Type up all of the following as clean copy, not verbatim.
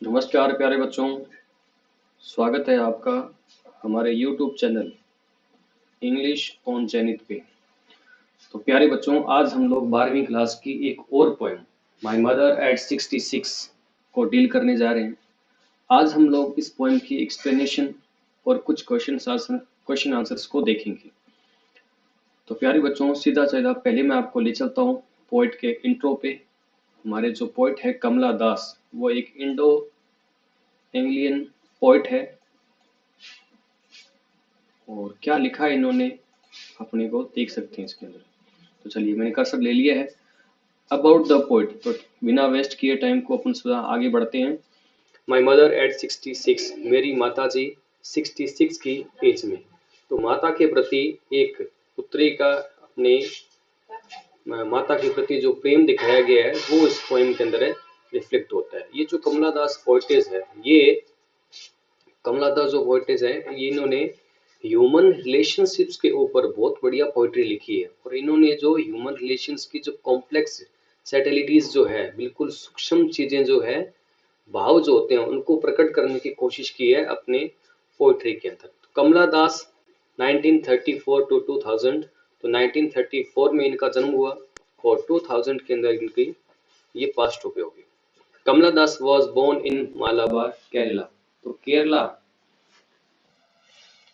नमस्कार प्यारे बच्चों, स्वागत है आपका हमारे YouTube channel English on zenith पे। तो प्यारे बच्चों, आज हम लोग 12वीं क्लास की एक और पोएम माय मदर एट 66 को डील करने जा रहे हैं। आज हम लोग इस पोएम की एक्सप्लेनेशन और कुछ क्वेश्चन आंसर्स को देखेंगे। तो प्यारे बच्चों, सीधा सीधा पहले मैं आपको ले चलता हूँ पोइट के इंट्रो पे। हमारे जो पोइट है कमला दास, वो एक इंडो एंग्लियन पोइट है। और क्या लिखा है इन्होंने अपने को देख सकते हैं इसके अंदर। तो चलिए, मैंने कर्सर ले लिया है। अबाउट द पोइट, तो बिना वेस्ट किए टाइम को अपन सीधा आगे बढ़ते हैं। माई मदर एट 66, मेरी माता जी 66 की एज में। तो माता के प्रति एक पुत्री का अपने माता के प्रति जो प्रेम दिखाया गया है वो इस पोएम के अंदर रिफ्लेक्ट होता है। ये जो कमला दास पोइटेस है, ये कमला दास जो पोइटेस है, ये इन्होंने ह्यूमन रिलेशनशिप्स के ऊपर बहुत बढ़िया पोइट्री लिखी है। और इन्होंने जो ह्यूमन रिलेशंस की जो कॉम्प्लेक्स सैटेलिटीज जो है, बिल्कुल सूक्ष्म चीजें जो है, भाव जो होते हैं, उनको प्रकट करने की कोशिश की है अपने पोइट्री के अंदर। तो कमला दास 1934 टू 2000, तो 1934 में इनका जन्म हुआ और 2000 के अंदर इनकी ये पास्ट हो गई। Kamala Das was born in Malabar, Kerala. तो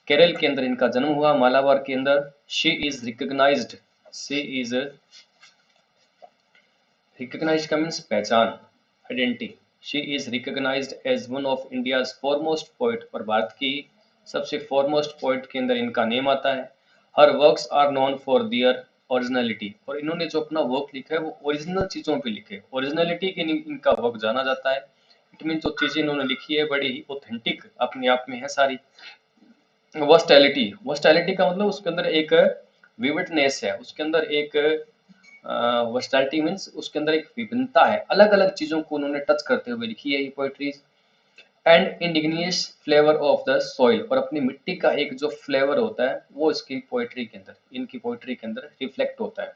केरल के अंदर इनका जन्म हुआ, मालाबार के अंदर। शी इज रिकग्नाइज्ड का मीन्स पहचान, identity. She is recognised as one of India's foremost poet, और भारत की सबसे फॉरमोस्ट पोइट के अंदर इनका नेम आता है। Her works are known for their originality, और इन्होंने जो अपना वर्क लिखा है वो ओरिजिनल चीजों पे लिखे, ओरिजिनलिटी के इनका वर्क जाना जाता है। इट मीन जो चीजें इन्होंने लिखी है बड़ी ही ऑथेंटिक अपने आप में है सारी। वर्सटैलिटी का मतलब उसके अंदर एक विविडनेस है, उसके अंदर एक वर्सटैलिटी मीन्स उसके अंदर एक विभिन्नता है, अलग अलग चीजों को उन्होंने टच करते हुए लिखी है ये poetries. And indigenous flavour of the soil, और अपनी मिट्टी का एक जो फ्लेवर होता है वो इसकी पोएट्री के अंदर, इनकी पोएट्री के अंदर रिफ्लेक्ट होता है।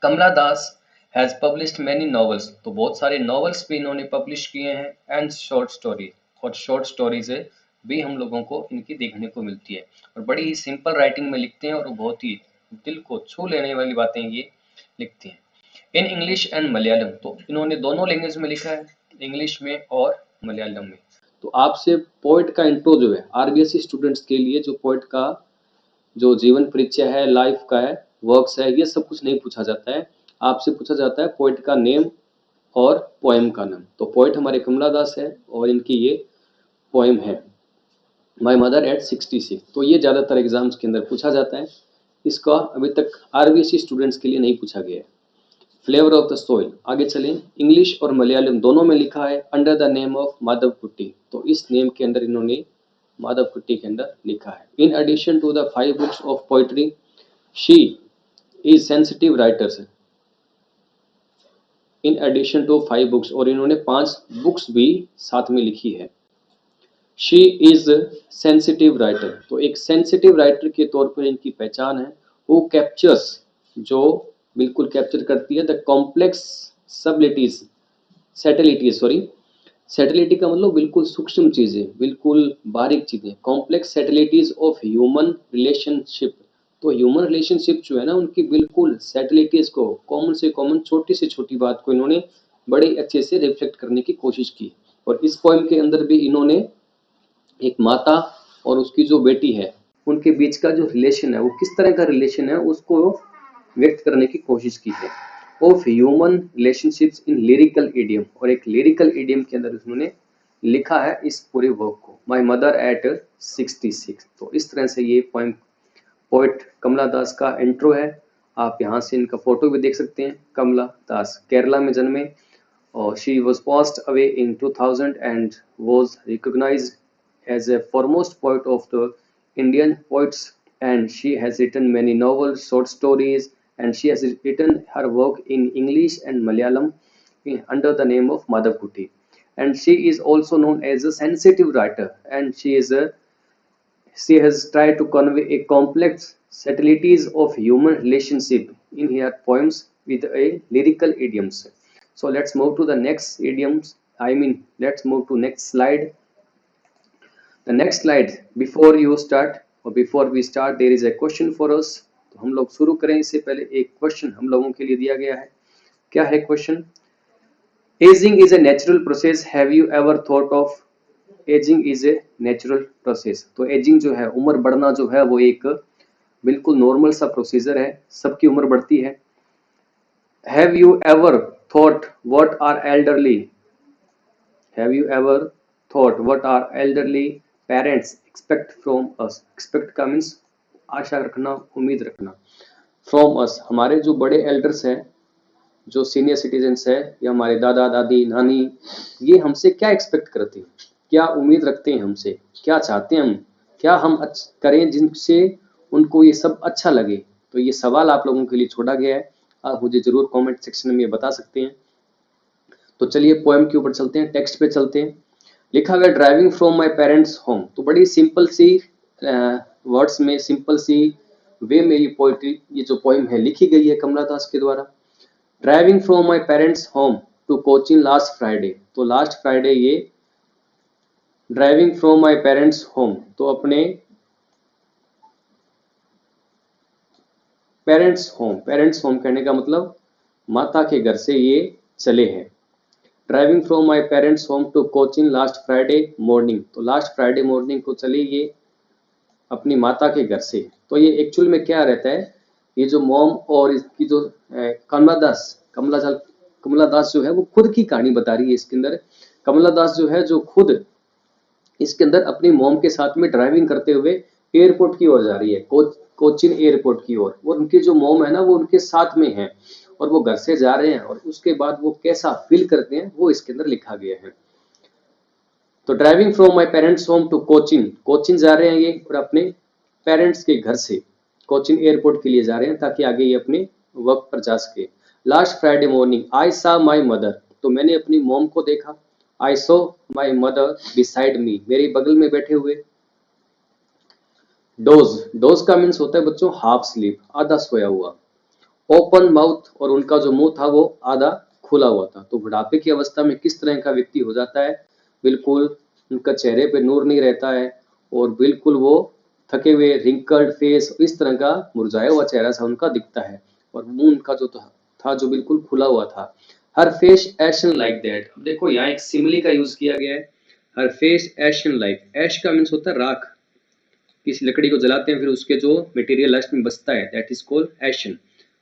कमला दास हैज पब्लिश्ड मैनी नॉवेल्स, तो बहुत सारे नॉवेल्स भी इन्होंने पब्लिश किए हैं। एंड शॉर्ट स्टोरी, और शॉर्ट स्टोरीज भी हम लोगों को इनकी देखने को मिलती है। और बड़ी ही सिंपल राइटिंग में लिखते हैं और बहुत ही दिल को छू लेने वाली बातें ये लिखते हैं। इन इंग्लिश एंड मलयालम, तो इन्होंने दोनों लैंग्वेज में लिखा है, इंग्लिश में और मलयालम में। तो आपसे पोइट का इंट्रो जो है, आरबीएससी स्टूडेंट्स के लिए जो पोइट का जो जीवन परिचय है, लाइफ का है, वर्क्स है, ये सब कुछ नहीं पूछा जाता है। आपसे पूछा जाता है पोइट का नेम और पोएम का नाम। तो पोइट हमारे कमला दास है और इनकी ये पोएम है माय मदर एट 66। तो ये ज़्यादातर एग्जाम्स के अंदर पूछा जाता है, इसका अभी तक आरबीएससी स्टूडेंट्स के लिए नहीं पूछा गया है। फ्लेवर ऑफ द सोइल, आगे चलें। इंग्लिश और मलयालम दोनों में लिखा है अंडर द नेम ऑफ माधवकुट्टी, तो इस नेम के अंदर इन्होंने माधवकुट्टी के अंदर लिखा है। In addition to the 5 books of poetry, she is sensitive writers. In addition to 5 books, और इन्होंने 5 बुक्स भी साथ में लिखी है। शी इज सेंसिटिव राइटर, तो एक सेंसिटिव राइटर के तौर पर इनकी पहचान है। वो कैप्चर्स, जो बिल्कुल कैप्चर करती है द कॉम्प्लेक्स सैटेलिटीज, सैटेलिटी का मतलब बिल्कुल सूक्ष्म चीजें, बिल्कुल बारीक चीजें, कॉम्प्लेक्स सैटेलिटीज ऑफ ह्यूमन रिलेशनशिप। तो ह्यूमन रिलेशनशिप जो है ना, उनकी बिल्कुल सैटेलिटीज को, कॉमन से कॉमन, छोटी से छोटी बात को इन्होंने बड़े अच्छे से रिफ्लेक्ट करने की कोशिश की। और इस पोएम के अंदर भी इन्होंने एक माता और उसकी जो बेटी है, उनके बीच का जो रिलेशन है, वो किस तरह का रिलेशन है, उसको व्यक्त करने की कोशिश की है। Of human relationships in lyrical idiom, और एक लिरिकल इडियम के अंदर उन्होंने लिखा है इस पूरे वर्क को, माय मदर एट 66। तो इस तरह से ये पोएम पोएट कमला दास का इंट्रो है। आप यहाँ से इनका फोटो भी देख सकते हैं। कमला दास केरला में जन्मे और she was passed away in 2000 and was recognised as a foremost poet of the Indian poets, and she has written many novels, short stories, and she has written her work in English and Malayalam under the name of Madhavkutti. And she is also known as a sensitive writer, and she has tried to convey a complex subtleties of human relationship in her poems with a lyrical idioms. So let's move to the next idioms. let's move to next slide. The next slide, before you start or before we start, there is a question for us. तो हम लोग शुरू करें इससे पहले एक question हम लोगों के लिए दिया गया है. क्या है question? Ageing is a natural process, have you ever thought of ageing is a natural process? तो एजिंग जो है, उम्र बढ़ना जो है, वो एक बिल्कुल नॉर्मल सा प्रोसीजर है, सबकी उम्र बढ़ती है. Have you ever thought what are elderly, have you ever thought what are elderly parents expect from us? Expect का मीन्स आशा रखना, उम्मीद रखना. फ्रॉम अस, हमारे जो बड़े एल्डर्स हैं, जो सीनियर सिटीजन्स है, या हमारे दादा दादी नानी, ये हमसे क्या एक्सपेक्ट करते हैं, क्या उम्मीद रखते हैं हमसे, क्या चाहते हैं हम, क्या हम करें जिनसे उनको ये सब अच्छा लगे. तो ये सवाल आप लोगों के लिए छोड़ा गया है, आप मुझे जरूर कमेंट सेक्शन में बता सकते हैं. तो चलिए पोएम के ऊपर चलते हैं, टेक्स्ट पे चलते हैं. लिखा हुआ driving from my parents home. तो बड़ी सिंपल सी वर्ड्स में, सिंपल सी वे में ये पोइट्री, ये जो पोएम है, लिखी गई है कमला दास के द्वारा. Driving from my parents home to Cochin last Friday. तो लास्ट फ्राइडे ये driving from my parents home, तो अपने पेरेंट्स होम कहने का मतलब माता के घर से ये चले हैं. Driving from my parents home to Cochin last Friday morning. तो लास्ट फ्राइडे मॉर्निंग को चले ये अपनी माता के घर से. तो ये एक्चुअल में क्या रहता है, ये जो मॉम और इसकी जो कमला दास जो है, वो खुद की कहानी बता रही है इसके अंदर. कमला दास जो है, जो खुद इसके अंदर अपनी मॉम के साथ में ड्राइविंग करते हुए एयरपोर्ट की ओर जा रही है, कोचिन एयरपोर्ट की ओर. और उनकी जो मॉम है ना, वो उनके साथ में है और वो घर से जा रहे हैं, और उसके बाद वो कैसा फील करते हैं वो इसके अंदर लिखा गया है. तो driving from my parents home to Cochin जा रहे हैं ये, और अपने पेरेंट्स के घर से कोचिन एयरपोर्ट के लिए जा रहे हैं, ताकि आगे ये अपने वर्क पर जा सके. लास्ट फ्राइडे मॉर्निंग आई सा माई मदर. तो मैंने अपनी मॉम को देखा. आई सो माई मदर बिसाइड मी, मेरे बगल में बैठे हुए. डोज का मीन्स होता है बच्चों हाफ स्लीप, आधा सोया हुआ. ओपन माउथ, और उनका जो मुंह था वो आधा खुला हुआ था. तो बुढ़ापे की अवस्था में किस तरह का व्यक्ति हो जाता है, बिल्कुल उनका चेहरे पे नूर नहीं रहता है, और बिल्कुल वो थके हुए, रिंकल्ड फेस, इस तरह का मुरझाया हुआ चेहरा सा उनका दिखता है. और मुंह उनका जो था जो बिल्कुल खुला हुआ था. हर फेस एशन लाइक दैट. देखो यहाँ एक सिमिली का यूज किया गया है. हर फेस एशन लाइक, एश का मीन्स होता है राख. किसी लकड़ी को जलाते हैं, फिर उसके जो मटेरियल लास्ट में बचता है, दैट इज कॉल्ड एशन,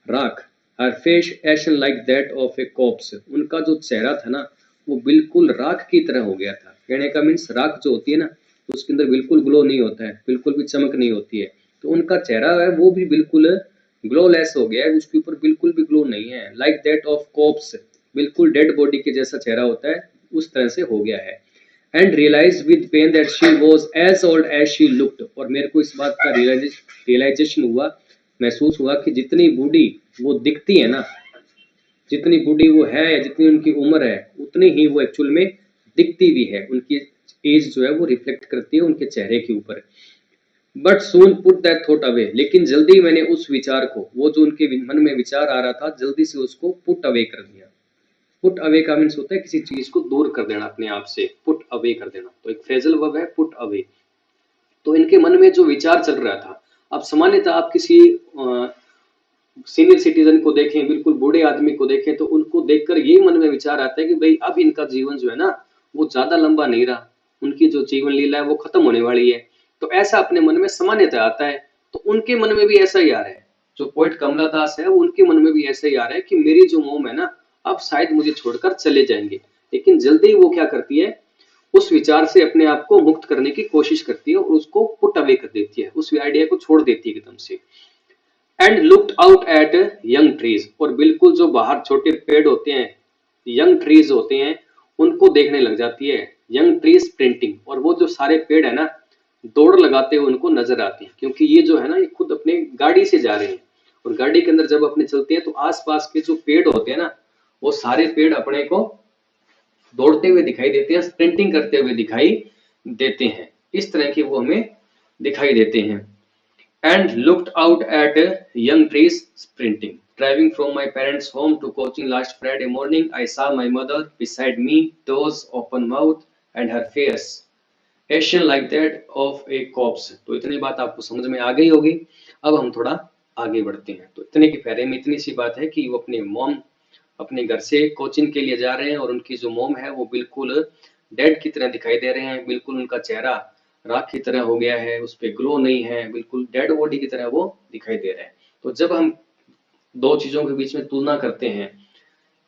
राख. Her face ashen like that of a corpse. उनका जो चेहरा था ना, वो बिल्कुल राख की तरह हो गया था. कहने का मीन्स राख जो होती है ना, तो उसके अंदर बिल्कुल ग्लो नहीं होता है, बिल्कुल भी चमक नहीं होती है. तो उनका चेहरा है वो भी बिल्कुल ग्लोलेस हो गया है, उसके ऊपर बिल्कुल भी ग्लो नहीं है. लाइक दैट ऑफ कॉप्स, बिल्कुल डेड बॉडी के जैसा चेहरा होता है, उस तरह से हो गया है. And realise with pain that she was as old as she looked. और मेरे को इस बात का रियलाइजेशन हुआ, महसूस हुआ कि जितनी बूढ़ी वो दिखती है ना, जितनी बूढ़ी वो है या जितनी उनकी उम्र है, उतनी ही वो एक्चुअल में दिखती भी है. उनकी एज जो है वो रिफ्लेक्ट करती है उनके चेहरे के ऊपर. But soon put that thought away. लेकिन जल्दी मैंने उस विचार को, वो जो उनके मन में विचार आ रहा था, जल्दी से उसको पुट अवे कर दिया. पुट अवे का मीन्स होता है किसी चीज को दूर कर देना अपने आप से, पुट अवे कर देना. तो एक फ्रेजल वर्ब है पुट अवे. तो इनके मन में जो विचार चल रहा था, अब सामान्यतः आप किसी सीनियर सिटीजन को देखें, बिल्कुल बूढ़े आदमी को देखें, तो उनको देखकर ये मन में विचार आता है कि भाई अब इनका जीवन जो है ना, वो ज्यादा लंबा नहीं रहा, उनकी जो जीवन लीला है वो खत्म होने वाली है. तो ऐसा अपने मन में सामान्यतः आता है. तो उनके मन में भी ऐसा ही आ रहा है, जो पोएट कमला दास है, उनके मन में भी ऐसा ही आ रहा है कि मेरी जो मोम है ना, अब शायद मुझे छोड़कर चले जाएंगे. लेकिन जल्दी ही वो क्या करती है, उस विचार से अपने आप को मुक्त करने की कोशिश करती है, और उसको पुट अवे कर देती है, उस आइडिया को छोड़ देती है एकदम से. And looked out at young trees. और बिल्कुल जो बाहर छोटे पेड़ होते हैं, यंग ट्रीज होते हैं, उनको देखने लग जाती है. Young trees printing. और वो जो सारे पेड़ है ना, दौड़ लगाते हुए उनको नजर आते हैं, क्योंकि ये जो है ना, ये खुद अपने गाड़ी से जा रहे हैं. और गाड़ी के अंदर जब अपने चलते हैं, तो आसपास के जो पेड़ होते हैं ना, वो सारे पेड़ अपने को दौड़ते हुए दिखाई देते हैं, स्प्रिंटिंग करते हुए दिखाई देते हैं. इस तरह के वो हमें दिखाई देते हैं. And looked out at young trees sprinting. Driving from my parents' home to coaching last Friday morning, I saw my mother beside me, doors open mouth and her face Asian like that of a corpse। तो इतनी बात आपको समझ में आ गई होगी। अब हम थोड़ा आगे बढ़ते हैं। तो इतने के फेरे में इतनी सी बात है कि वो अपने मॉम अपने घर से कोचिंग के लिए जा रहे हैं और उनकी जो मॉम है वो बिल्कुल डेड की तरह दिखाई दे रहे हैं। बिल्कुल उनका चेहरा राख की तरह हो गया है, उस पे ग्लो नहीं है, बिल्कुल डेड बॉडी की तरह वो दिखाई दे रहे हैं। तो जब हम दो चीजों के बीच में तुलना करते हैं,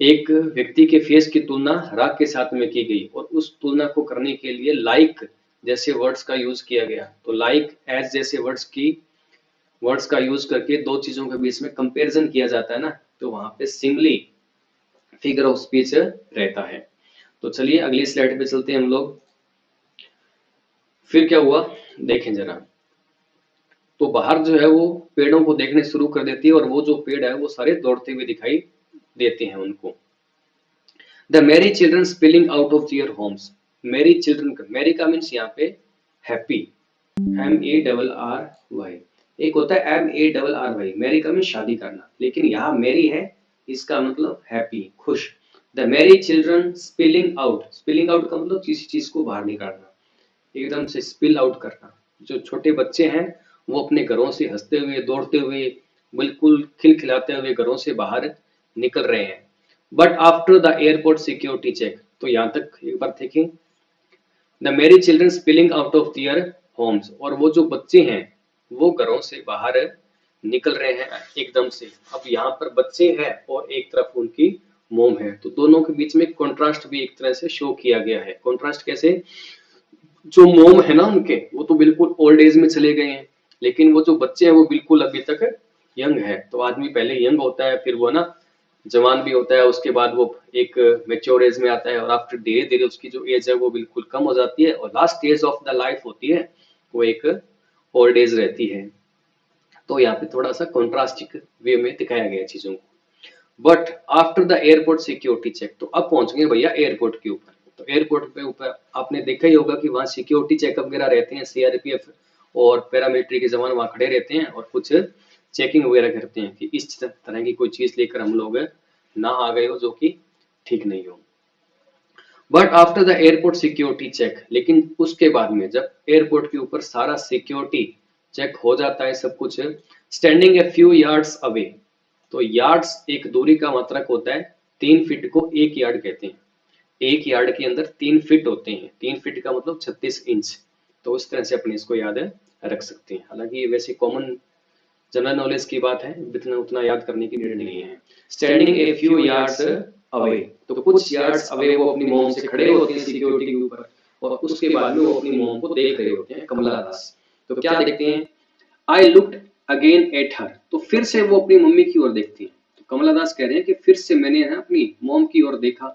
एक व्यक्ति के फेस की तुलना राग के साथ में की गई और उस तुलना को करने के लिए लाइक जैसे वर्ड्स का यूज किया गया। तो लाइक एज जैसे वर्ड्स का यूज करके दो चीजों के बीच में कंपैरिजन किया जाता है ना, तो वहां पे सिमिली फिगर ऑफ स्पीच रहता है। तो चलिए अगली स्लाइड पे चलते हैं हम लोग। फिर क्या हुआ देखें जरा। तो बाहर जो है वो पेड़ों को देखने शुरू कर देती है और वो जो पेड़ है वो सारे दौड़ते हुए दिखाई देते हैं उनको। The merry children spilling out of their Holmes. Mary children का मैरी का मीन्स यहाँ पे हैप्पी, MARRY। एक होता है MARRY, मैरी का मीन्स शादी करना, लेकिन यहाँ मैरी है इसका मतलब हैप्पी, खुश। The merry children spilling out का मतलब किसी चीज को बाहर निकालना, एकदम से स्पिल आउट करना। जो छोटे बच्चे हैं वो अपने घरों से हंसते हुए दौड़ते हुए बिल्कुल खिलखिलाते हुए घरों से बाहर निकल रहे हैं। But after the airport security check, तो यहाँ तक एक बार देखें। The merry children spilling out of their homes, और वो जो बच्चे हैं वो घरों से बाहर निकल रहे हैं एकदम से। अब यहाँ पर बच्चे हैं और एक तरफ उनकी मोम है, तो दोनों के बीच में कंट्रास्ट भी एक तरह से शो किया गया है। कंट्रास्ट कैसे, जो मोम है ना उनके वो तो बिल्कुल ओल्ड एज में चले गए हैं, लेकिन वो जो बच्चे हैं वो बिल्कुल अभी तक यंग है। तो आदमी पहले यंग होता है, फिर वो ना जवान भी होता है, उसके बाद वो एक मेच्योर एज में आता है और आफ्टर धीरे धीरे उसकी जो एज है वो बिल्कुल कम हो जाती है और last age of the life होती है वो एक ओल्ड एज रहती है। तो यहाँ पे थोड़ा सा कॉन्ट्रास्टिक वे में दिखाया गया चीजों को। But after the airport security check, तो अब पहुंच गए भैया एयरपोर्ट के ऊपर। तो एयरपोर्ट पे ऊपर आपने देखा ही होगा कि वहाँ सिक्योरिटी चेकअप वगैरह रहते हैं, CRPF और पैरामिलिट्री के जवान वहाँ खड़े रहते हैं और कुछ चेकिंग वगैरह करते हैं कि इस तरह की कोई चीज लेकर हम लोग ना आ गए हो जो कि ठीक नहीं हो। But after the airport security check, लेकिन उसके बाद में जब एयरपोर्ट के ऊपर सारा सिक्योरिटी चेक हो जाता है सब कुछ, standing a few yards away, तो यार्ड्स एक दूरी का मात्रक होता है, 3 फीट को 1 यार्ड कहते हैं। एक यार्ड के अंदर 3 फीट होते हैं, 3 फीट का मतलब 36 इंच। तो उस तरह से अपने इसको याद रख सकते हैं। हालांकि ये वैसे कॉमन जनरल नॉलेज की बात है, इतना उतना याद करने की नीड नहीं है। Standing a few yards away, तो कुछ यार्ड्स अवे वो अपनी मोम से खड़े होते हैं सिक्योरिटी के ऊपर और उसके बाद में वो अपनी मोम को देख रहे होते हैं, कमला दास। तो क्या देखते हैं, I looked again at her, तो फिर से वो अपनी मम्मी की ओर देखती है। तो कमला दास कह रहे हैं कि फिर से मैंने अपनी मोम की ओर देखा।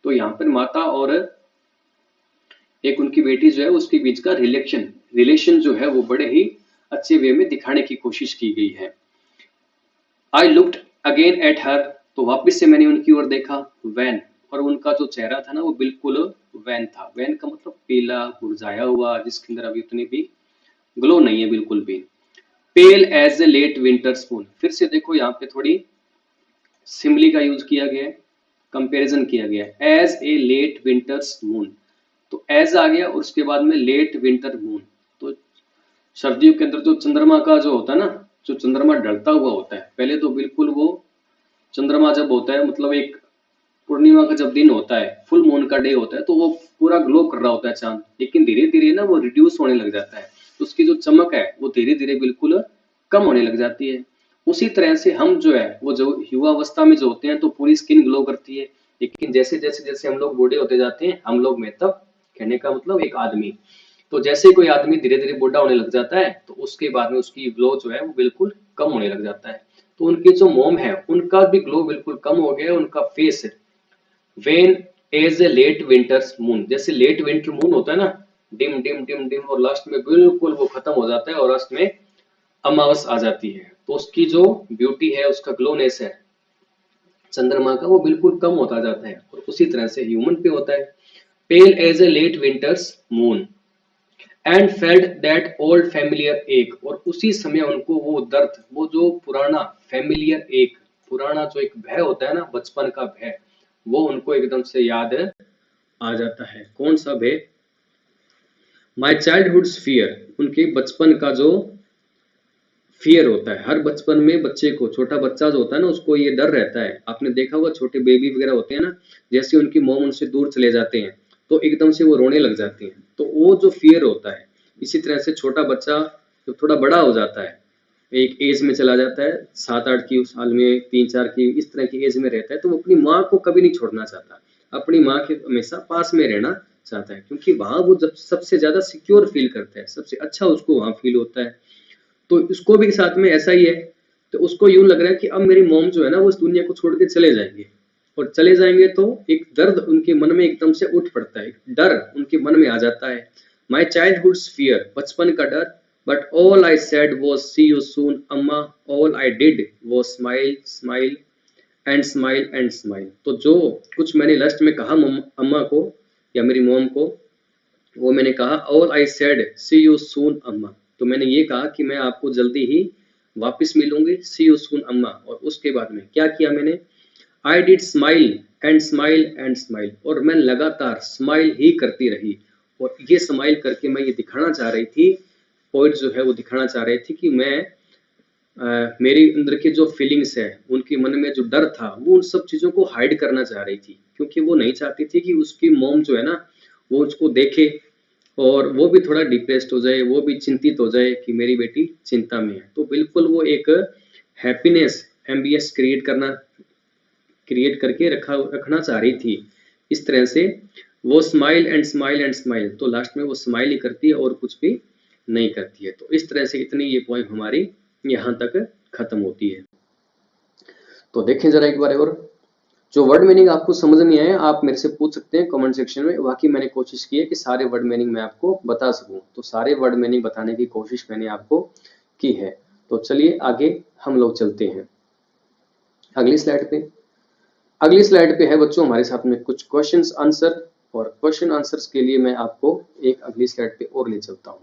तो यहाँ पर माता और एक उनकी बेटी जो है उसके बीच का रिलेशन जो है वो बड़े ही अच्छे वे में दिखाने की कोशिश की गई है। I looked again at her, तो वापस से मैंने उनकी ओर देखा। वैन, और उनका जो चेहरा था ना वो बिल्कुल वैन था। वैन का मतलब पीला मुरझाया हुआ, जिसके अंदर अभी उतनी भी ग्लो नहीं है बिल्कुल भी। Pale as a late winter spoon, फिर से देखो यहाँ पे थोड़ी सिमिली का यूज किया गया है, कंपैरिजन किया गया है। As a late winter's moon, तो एज आ गया और उसके बाद में लेट विंटर मून। तो सर्दियों के अंदर जो चंद्रमा का जो होता है ना, जो चंद्रमा ढलता हुआ होता है, पहले तो बिल्कुल वो चंद्रमा जब होता है मतलब एक पूर्णिमा का जब दिन होता है, फुल मून का डे होता है, तो वो पूरा ग्लो कर रहा होता है चांद, लेकिन धीरे धीरे ना वो रिड्यूस होने लग जाता है, तो उसकी जो चमक है वो धीरे धीरे बिल्कुल कम होने लग जाती है। उसी तरह से हम जो है वो जो युवा अवस्था में जो होते हैं तो पूरी स्किन ग्लो करती है, लेकिन जैसे जैसे जैसे हम लोग बूढ़े होते जाते हैं, हम लोग में तब कहने का मतलब एक आदमी, तो जैसे कोई आदमी धीरे धीरे बूढ़ा होने लग जाता है तो उसके बाद में उसकी ग्लो जो है वो बिल्कुल कम होने लग जाता है। तो उनके जो मोम है उनका भी ग्लो बिल्कुल कम हो गया, उनका face when as a late winter's moon, जैसे लेट विंटर मून होता है ना, डिम डिम डिम डिम और लास्ट में बिल्कुल वो खत्म हो जाता है और लास्ट में अमावस आ जाती है, तो उसकी जो ब्यूटी है उसका ग्लोनेस है चंद्रमा का वो बिल्कुल कम होता जाता है। और उसी तरह से ह्यूमन पे होता है, pale as a late winter's moon and felt that old familiar ache, और उसी समय उनको वो दर्द, वो जो पुराना फैमिलियर एक, पुराना जो एक भय होता है ना, बचपन का भय, वो उनको एकदम से याद आ जाता है। कौन सा भय? माई चाइल्डहुड्स फियर, उनके बचपन का जो फियर होता है। हर बचपन में बच्चे को, छोटा बच्चा जो होता है ना, उसको ये डर रहता है। आपने देखा होगा छोटे बेबी वगैरह होते हैं ना, जैसे उनकी मॉम उनसे दूर चले जाते हैं तो एकदम से वो रोने लग जाती हैं, तो वो जो फियर होता है। इसी तरह से छोटा बच्चा जब थोड़ा बड़ा हो जाता है, एक एज में चला जाता है, 7-8 की साल में, 3-4 की, इस तरह की एज में रहता है, तो वो अपनी माँ को कभी नहीं छोड़ना चाहता, अपनी माँ के हमेशा पास में रहना चाहता है, क्योंकि वहां वो जब सबसे ज्यादा सिक्योर फील करता है, सबसे अच्छा उसको वहां फील होता है। तो उसको भी साथ में ऐसा ही है। तो उसको यूं लग रहा है कि अब मेरी मॉम जो है ना, वो इस दुनिया को छोड़ के चले जाएंगे, और चले जाएंगे तो एक दर्द उनके मन में एकदम से उठ पड़ता है, डर उनके मन में आ जाता है। माई चाइल्डहुड्स फियर, बचपन का डर। But all I said was see you soon अम्मा, all I did was smile smile and smile and smile. तो जो कुछ मैंने लास्ट में कहा अम्मा को या मेरी मॉम को, वो मैंने कहा all I said see you soon Amma, तो मैंने ये कहा कि मैं आपको जल्दी ही वापस मिलूंगी, सी यू सून अम्मा। और उसके बाद में क्या किया मैंने? I did smile and smile and smile, और मैं लगातार स्माइल ही करती रही। और ये स्माइल करके मैं ये दिखाना चाह रही थी, पॉइंट जो है वो दिखाना चाह रही थी कि मैं मेरी अंदर की जो फीलिंग्स है, उनके मन में जो डर था, वो उन सब चीज़ों को हाइड करना चाह रही थी, क्योंकि वो नहीं चाहती थी कि उसकी मॉम जो है ना, वो उसको देखे और वो भी थोड़ा डिप्रेस्ड हो जाए, वो भी चिंतित हो जाए कि मेरी बेटी चिंता में है। तो बिल्कुल वो एक हैप्पीनेस एम्बियंस क्रिएट करके रखना चाह रही थी। इस तरह से वो smile and smile and smile, तो लास्ट में वो स्माइल ही करती है और कुछ भी नहीं करती है। तो इस तरह से इतनी ये पोएम हमारी यहाँ तक खत्म होती है। तो देखें जरा एक बार और, जो वर्ड मीनिंग आपको समझ नहीं आए आप मेरे से पूछ सकते हैं कमेंट सेक्शन में। बाकी मैंने कोशिश की है कि सारे वर्ड मीनिंग मैं आपको बता सकूं, तो सारे वर्ड मीनिंग बताने की कोशिश मैंने आपको की है। तो चलिए आगे हम लोग चलते हैं अगली स्लाइड पे। अगली स्लाइड पे है बच्चों हमारे साथ में कुछ क्वेश्चंस आंसर, और क्वेश्चन आंसर्स के लिए मैं आपको एक अगली स्लाइड पे और ले चलता हूँ।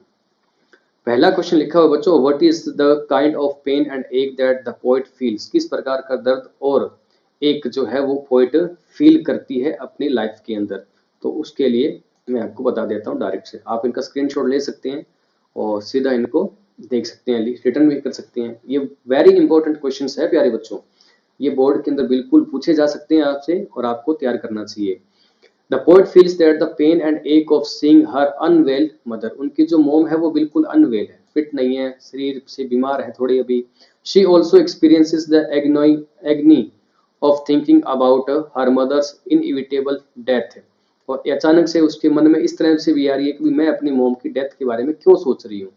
पहला क्वेश्चन लिखा हुआ बच्चों, what is the kind of pain and ache that the poet feels, किस प्रकार का दर्द और एक जो है वो पोएट फील करती है अपनी लाइफ के अंदर। तो उसके लिए मैं आपको बता देता हूँ डायरेक्ट से, आप इनका स्क्रीनशॉट ले सकते हैं और सीधा इनको देख सकते हैं, रिटर्न भी कर सकते हैं। ये वेरी इंपॉर्टेंट क्वेश्चन है प्यारे बच्चों, ये बोर्ड के अंदर बिल्कुल पूछे जा सकते हैं आपसे और आपको तैयार करना चाहिए। The poet feels that the pain and ache of seeing her unwell mother, उनकी जो मोम है वो बिल्कुल अनवेल है, फिट नहीं है, शरीर से बीमार है थोड़ी अभी। She also experiences the agony of thinking about her mother's inevitable death, और अचानक से उसके मन में इस तरह से भी आ रही है कि मैं अपनी मोम की डेथ के बारे में क्यों सोच रही हूँ,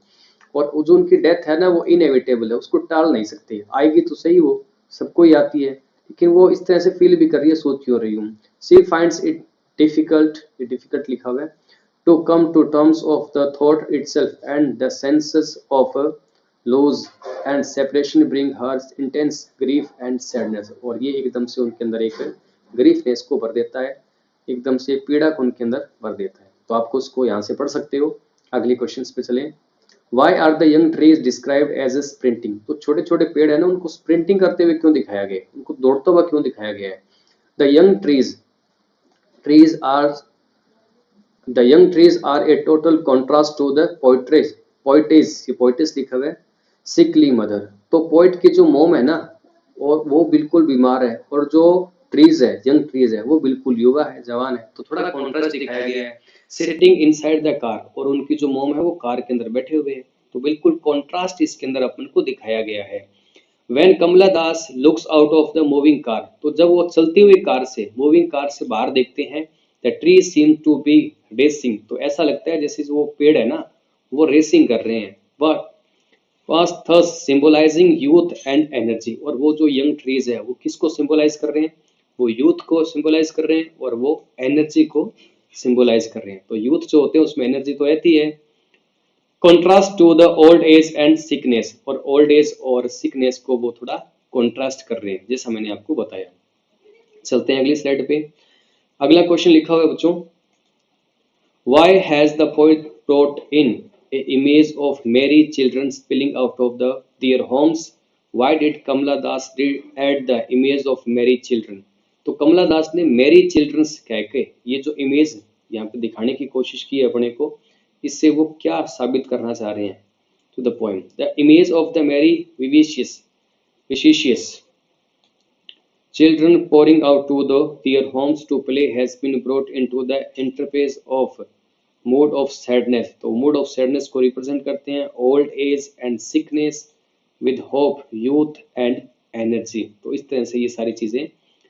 और जो उनकी डेथ है ना वो इनएविटेबल है, उसको टाल नहीं सकते, आएगी तो सही, वो सबको ही आती है, लेकिन वो इस तरह से फील भी कर रही है, सोच क्यों रही हूँ। शी फाइंड्स इट डिफिकल्ट, ये डिफिकल्ट लिखा हुआ है, to come to terms of the thought itself and the senses of loss and separation bring her intense grief and sadness, और ये एकदम से उनके अंदर एक ग्रीफनेस को भर देता है, एकदम से पीड़ा को उनके अंदर भर देता है। तो आपको उसको यहाँ से पढ़ सकते हो। अगली क्वेश्चन पे चलें। Why are the young trees described as a sprinting? तो छोटे छोटे पेड़ है ना, उनको स्प्रिंटिंग करते हुए क्यों दिखाया गया है, उनको दौड़ता हुआ क्यों दिखाया गया है? The young trees are the young trees are a total contrast to the poetess, ये poetess लिखा हुआ है, sickly mother। तो पोइट की जो मोम है ना, और वो बिल्कुल बीमार है, और जो ट्रीज है, यंग ट्रीज है, वो बिल्कुल युवा है, जवान है। तो थोड़ा कॉन्ट्रास्ट दिखाया गया है। सिटिंग इनसाइड द कार, और उनकी जो मोम है वो कार के अंदर बैठे हुए हैं, तो बिल्कुल कॉन्ट्रास्ट इसके अंदर अपन को दिखाया गया है। When Kamala Das looks out of the moving car, तो जब वो चलती हुई कार से, मूविंग कार से बाहर देखते हैं, the tree seem to be racing, तो ऐसा लगता है जैसे वो पेड़ है ना, वो रेसिंग कर रहे हैं। वह was thus symbolizing youth and energy, और वो जो यंग ट्रीज है वो किसको सिंबलाइज कर रहे हैं? वो यूथ को सिंबलाइज कर रहे हैं और वो एनर्जी को सिंबलाइज कर रहे हैं। तो यूथ जो होते हैं उसमें एनर्जी तो रहती है। Contrast to the old age and sickness, और ओल्ड एज और सिकनेस को वो थोड़ा कॉन्ट्रास्ट कर रहे हैं, जैसा मैंने आपको बताया। चलते हैं अगली स्लाइड पे। अगला क्वेश्चन लिखा हुआ है बच्चों, Why has the poet brought in a image of merry children spilling out of their homes Why did Kamala Das did add the image of merry children? तो कमला दास ने मैरी चिल्ड्रंस कह के ये जो इमेज यहाँ पे दिखाने की कोशिश की है अपने को, इससे वो क्या साबित करना चाह रहे हैं? To the poem, the image of the merry vivacious children pouring out to their homes to play has been brought into the interface of mood of sadness. तो mood of sadness को represent करते हैं old age and sickness with hope, youth and energy. तो इस तरह से ये सारी चीजें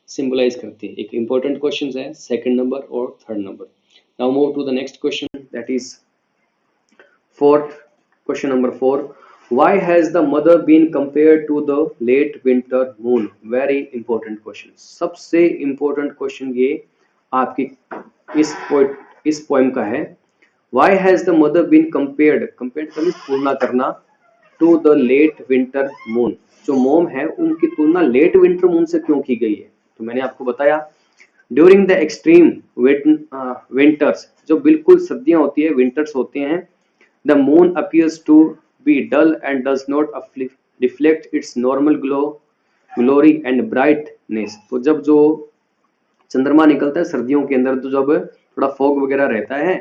सिंबलाइज करती है। एक इंपॉर्टेंट क्वेश्चन है सेकंड नंबर और third number. Now move to the next question, that is fourth question number 4। Why has the mother been compared to the late winter moon? Very important question, सबसे important question ये आपकी इस poem का है। Why has the mother been compared का means तुलना करना, to the late winter moon, जो मोम है उनकी तुलना लेट विंटर मून से क्यों की गई है? तो मैंने आपको बताया ड्यूरिंग द एक्सट्रीम विंटर्स, जो बिल्कुल सर्दियां होती है, विंटर्स होते हैं, the moon appears to be dull and does not reflect its normal glory and brightness। तो जब जो चंद्रमा निकलता है सर्दियों के अंदर, तो जब थोड़ा फॉग वगैरह रहता है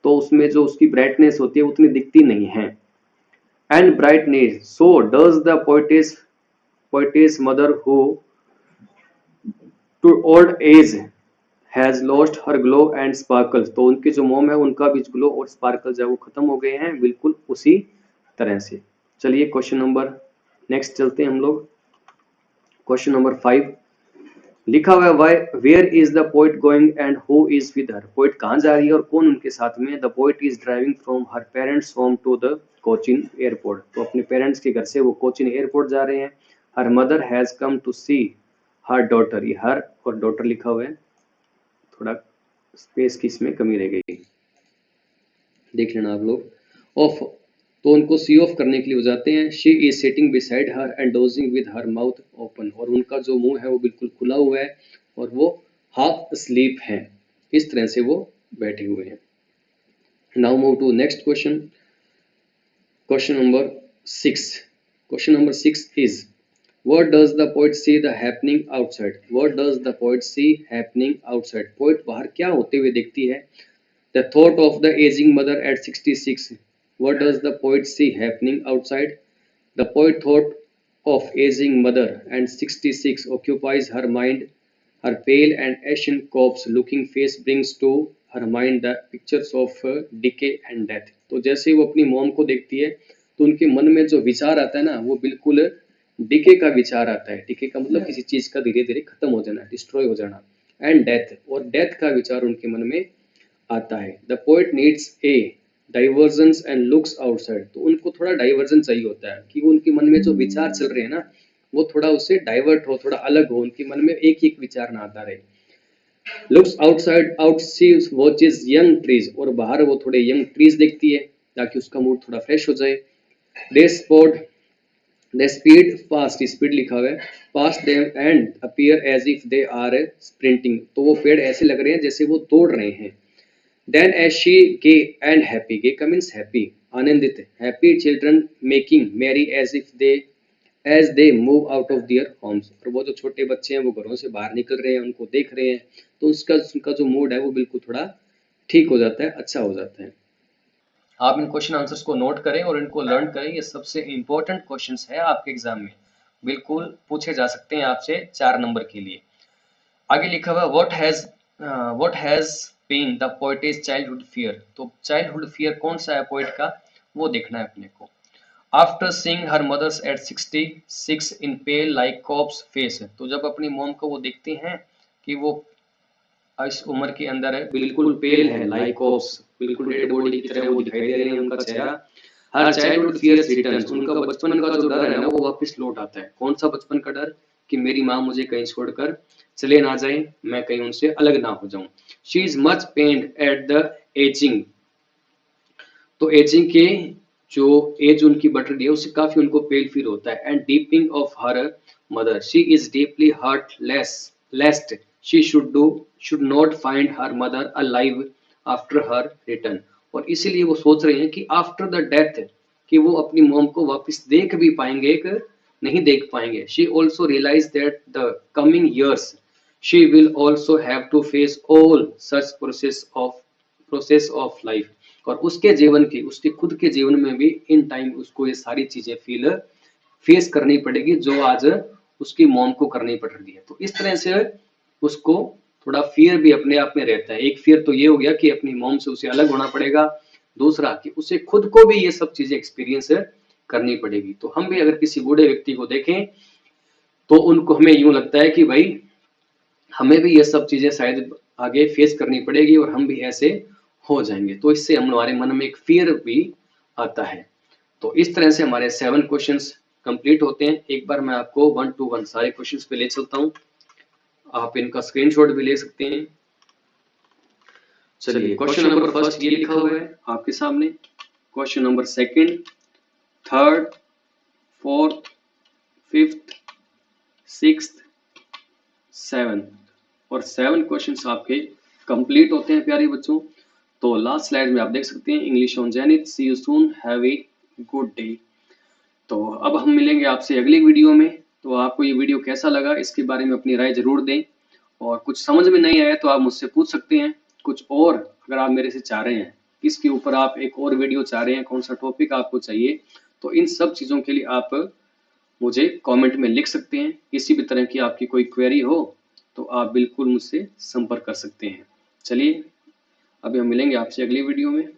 तो उसमें जो उसकी ब्राइटनेस होती है उतनी दिखती नहीं है। And brightness, so does the poetess mother who to old age has lost her glow and sparkles। तो उनकी जो मोम है उनका भी ग्लो और स्पार्कल्स है वो खत्म हो गए हैं, बिल्कुल उसी तरह से। चलिए क्वेश्चन नंबर नेक्स्ट चलते हैं हम लोग। क्वेश्चन नंबर 5 लिखा हुआ है where is the poet going and who is with her. Poet कहाँ जा रही है और कौन उनके साथ में? The poet is driving from her parents home to the Cochin airport. तो अपने पेरेंट्स के घर से वो कोचिन एयरपोर्ट जा रहे हैं। Her mother has come to see her daughter, ये हर और डॉटर लिखा हुआ है, थोड़ा स्पेस की इसमें कमी रह गई, देख लेना आप लोग। ऑफ, तो उनको सी ऑफ करने के लिए हो जाते हैं। She is sitting beside her and dosing with her mouth open, और उनका जो मुंह है वो बिल्कुल खुला हुआ है और वो हाफ स्लीप है, इस तरह से वो बैठे हुए हैं। Now move to next question, question number 6। Question number 6 is What does the poet see the happening outside? What does the poet see happening outside? Poet बाहर क्या होते हुए देखती है? The thought of the aging mother at 66. What does the poet see happening outside? The poet thought of aging mother and 66 occupies her mind. Her pale and ashen corpse looking face brings to her mind the pictures of decay and death. तो जैसे वो अपनी mom को देखती है तो उनके मन में जो विचार आता है ना वो बिल्कुल डिके का विचार आता है। डिके का मतलब किसी चीज का धीरे धीरे खत्म हो जाना, डिस्ट्रॉय हो जाना। एंड डेथ, और डेथ का विचार उनके मन में आता है। The poet needs a divergence and looks outside, तो उनको थोड़ा डाइवर्जन चाहिए होता है कि उनके मन में जो विचार चल रहे हैं ना वो थोड़ा उससे डाइवर्ट हो, थोड़ा अलग हो, उनके मन में एक एक विचार ना आता रहे। लुक्स आउटसाइड, आउट सी वॉचेस यंग ट्रीज, और बाहर वो थोड़े यंग ट्रीज देखती है ताकि उसका मूड थोड़ा फ्रेश हो जाए। They spot The speed fast, speed लिखा हुआ है, past them and appear as if they are sprinting, तो वो पेड़ ऐसे लग रहे हैं जैसे वो दौड़ रहे हैं। Then as she gay and happy, gay का means happy, आनंदित, happy children making merry as they move out of their homes, और वो जो छोटे बच्चे हैं वो घरों से बाहर निकल रहे हैं, उनको देख रहे हैं, तो उनका जो मूड है वो बिल्कुल थोड़ा ठीक हो जाता है, अच्छा हो जाता है। आप इन क्वेश्चन आंसर्स को नोट करें और इनको लर्न करें, ये सबसे इंपॉर्टेंट क्वेश्चंस है आपके एग्जाम में, बिल्कुल पूछे जा सकते हैं आपसे 4 नंबर के लिए। आगे लिखा हुआ what has been the poetess childhood fear, तो चाइल्डहुड फियर कौन सा है पोएट का वो देखना है अपने को। After seeing her mother's at 66 in pale like corpse face, तो जब अपनी मॉम को वो देखते हैं कि वो इस उम्र के अंदर है, बिल्कुल पेल है, लाइक कॉप्स, बिल्कुल डेड बॉडी की तरह वो दिखाई दे रहे हैं उनका चेहरा। हर चाइल्डहुड फियर्स रिटर्न्स, उनका बचपन का जो डर है ना वो वापस लौट आता है। कौन सा बचपन का डर? कि मेरी माँ मुझे कहीं छोड़कर चले ना जाए, मैं कहीं उनसे अलग ना हो जाऊं। She is much pained at the ageing, तो एजिंग के जो एज उनकी बढ़ रही है उससे काफी उनको पेल फील होता है। And dipping of her mother, she is deeply heartless lest she should not find her mother alive after her return, और इसीलिए वो सोच रहे हैं कि आफ्टर द डेथ कि वो अपनी मॉम को वापस देख भी पाएंगे एक नहीं देख पाएंगे। She also realise that the coming years she will also have to face all such process of life, और उसके जीवन की, उसके खुद के जीवन में भी इन टाइम उसको ये सारी चीजें फेस करनी पड़ेगी जो आज उसकी मॉम को करनी पड़ रही है। तो इस तरह से उसको थोड़ा फियर भी अपने आप में रहता है। एक फियर तो ये हो गया कि अपनी मॉम से उसे अलग होना पड़ेगा, दूसरा कि उसे खुद को भी ये सब चीजें एक्सपीरियंस करनी पड़ेगी। तो हम भी अगर किसी बूढ़े व्यक्ति को देखें तो उनको हमें यूं लगता है कि भाई हमें भी ये सब चीजें शायद आगे फेस करनी पड़ेगी और हम भी ऐसे हो जाएंगे। तो इससे हमारे मन में एक फियर भी आता है। तो इस तरह से हमारे 7 क्वेश्चंस कंप्लीट होते हैं। एक बार मैं आपको 1 to 1 सारे क्वेश्चंस पे ले चलता हूं, आप इनका स्क्रीनशॉट भी ले सकते हैं। चलिए, क्वेश्चन नंबर फर्स्ट ये लिखा हुआ है आपके सामने, question number second, third, fourth, fifth, sixth, seventh, और 7 क्वेश्चंस आपके कंप्लीट होते हैं प्यारे बच्चों। तो लास्ट स्लाइड में आप देख सकते हैं, English on Zenith, see you soon, have a good day. तो अब हम मिलेंगे आपसे अगली वीडियो में। तो आपको ये वीडियो कैसा लगा इसके बारे में अपनी राय जरूर दें, और कुछ समझ में नहीं आया तो आप मुझसे पूछ सकते हैं। कुछ और अगर आप मेरे से चाह रहे हैं, किसके ऊपर आप एक और वीडियो चाह रहे हैं, कौन सा टॉपिक आपको चाहिए, तो इन सब चीज़ों के लिए आप मुझे कमेंट में लिख सकते हैं। किसी भी तरह की आपकी कोई क्वेरी हो तो आप बिल्कुल मुझसे संपर्क कर सकते हैं। चलिए, अभी हम मिलेंगे आपसे अगली वीडियो में।